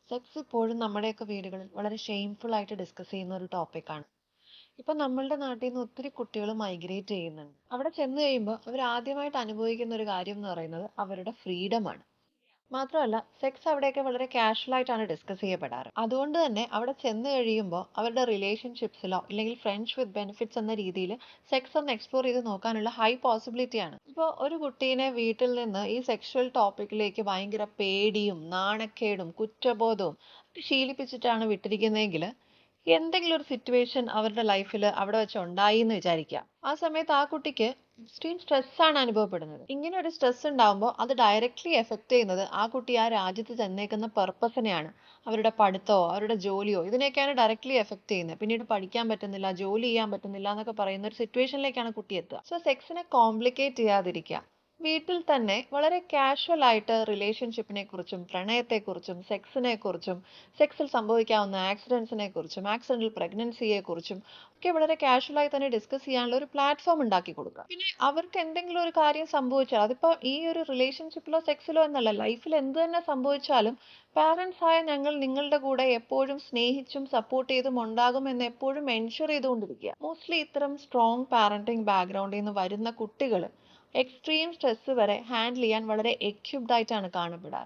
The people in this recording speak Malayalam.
സെക്സ് ഇപ്പോഴും നമ്മുടെയൊക്കെ വീടുകളിൽ വളരെ ഷെയിംഫുൾ ആയിട്ട് ഡിസ്കസ് ചെയ്യുന്ന ഒരു ടോപ്പിക്കാണ്. ഇപ്പൊ നമ്മളുടെ നാട്ടിൽ നിന്ന് ഒത്തിരി കുട്ടികൾ മൈഗ്രേറ്റ് ചെയ്യുന്നുണ്ട്. അവിടെ ചെന്ന് കഴിയുമ്പോൾ അവർ ആദ്യമായിട്ട് അനുഭവിക്കുന്ന ഒരു കാര്യം എന്ന് പറയുന്നത് അവരുടെ ഫ്രീഡമാണ്. മാത്രമല്ല സെക്സ് അവിടെയൊക്കെ വളരെ കാഷ്വൽ ആയിട്ടാണ് ഡിസ്കസ് ചെയ്യപ്പെടാറ്. അതുകൊണ്ട് തന്നെ അവിടെ ചെന്ന് കഴിയുമ്പോൾ അവരുടെ റിലേഷൻഷിപ്സിലോ ഇല്ലെങ്കിൽ ഫ്രണ്ട്സ് വിത്ത് ബെനിഫിറ്റ്സ് എന്ന രീതിയിൽ സെക്സ് ഒന്ന് എക്സ്പ്ലോർ ചെയ്ത് നോക്കാനുള്ള ഹൈ പോസിബിലിറ്റി ആണ്. ഇപ്പോൾ ഒരു കുട്ടീനെ വീട്ടിൽ നിന്ന് ഈ സെക്ഷൽ ടോപ്പിക്കിലേക്ക് ഭയങ്കര പേടിയും നാണക്കേടും കുറ്റബോധവും ഒക്കെ ശീലിപ്പിച്ചിട്ടാണ് വിട്ടിരിക്കുന്നതെങ്കിൽ എന്തെങ്കിലും ഒരു സിറ്റുവേഷൻ അവരുടെ ലൈഫിൽ അവിടെ വെച്ച് ഉണ്ടായി എന്ന് വിചാരിക്കുക. ആ സമയത്ത് ആ കുട്ടിക്ക് എക്സ്ട്രീം സ്ട്രെസ് ആണ് അനുഭവപ്പെടുന്നത്. ഇങ്ങനെ ഒരു സ്ട്രെസ് ഉണ്ടാവുമ്പോൾ അത് ഡയറക്ട്ലി എഫക്ട് ചെയ്യുന്നത് ആ കുട്ടി ആ രാജ്യത്ത് ചെന്നേക്കുന്ന പർപ്പസിനെയാണ്. അവരുടെ പഠിത്തമോ അവരുടെ ജോലിയോ ഇതിനെയൊക്കെയാണ് ഡയറക്ട്ലി എഫക്ട് ചെയ്യുന്നത്. പിന്നീട് പഠിക്കാൻ പറ്റുന്നില്ല, ജോലി ചെയ്യാൻ പറ്റുന്നില്ല എന്നൊക്കെ പറയുന്ന ഒരു സിറ്റുവേഷനിലേക്കാണ് കുട്ടി എത്തുക. സോ സെക്സിനെ കോംപ്ലിക്കേറ്റ് ചെയ്യാതിരിക്കുക. വീട്ടിൽ തന്നെ വളരെ കാഷ്വൽ ആയിട്ട് റിലേഷൻഷിപ്പിനെ കുറിച്ചും പ്രണയത്തെക്കുറിച്ചും സെക്സിനെ കുറിച്ചും സെക്സിൽ സംഭവിക്കാവുന്ന ആക്സിഡൻസിനെ കുറിച്ചും ആക്സിഡന്റൽ പ്രഗ്നൻസിയെ കുറിച്ചും ഒക്കെ വളരെ കാഷ്വൽ ആയി തന്നെ ഡിസ്കസ് ചെയ്യാനുള്ള ഒരു പ്ലാറ്റ്ഫോം ഉണ്ടാക്കി കൊടുക്കുക. പിന്നെ അവർക്ക് എന്തെങ്കിലും ഒരു കാര്യം സംഭവിച്ചാൽ അതിപ്പോ ഈ ഒരു റിലേഷൻഷിപ്പിലോ സെക്സിലോ എന്നല്ല, ലൈഫിൽ എന്ത് തന്നെ സംഭവിച്ചാലും പാരന്റ്സ് ആയ ഞങ്ങൾ നിങ്ങളുടെ കൂടെ എപ്പോഴും സ്നേഹിച്ചും സപ്പോർട്ട് ചെയ്തും ഉണ്ടാകും എന്ന് എപ്പോഴും എൻഷുർ ചെയ്തുകൊണ്ടിരിക്കുക. മോസ്റ്റ്ലി ഇത്തരം സ്ട്രോങ് പാരന്റിങ് ബാക്ക്ഗ്രൗണ്ടിൽ നിന്ന് വരുന്ന കുട്ടികൾ എക്സ്ട്രീം സ്ട്രെസ് വരെ ഹാൻഡിൽ ചെയ്യാൻ വളരെ എക്യുപ്ഡ് ആയിട്ടാണ് കാണപ്പെടാറ്.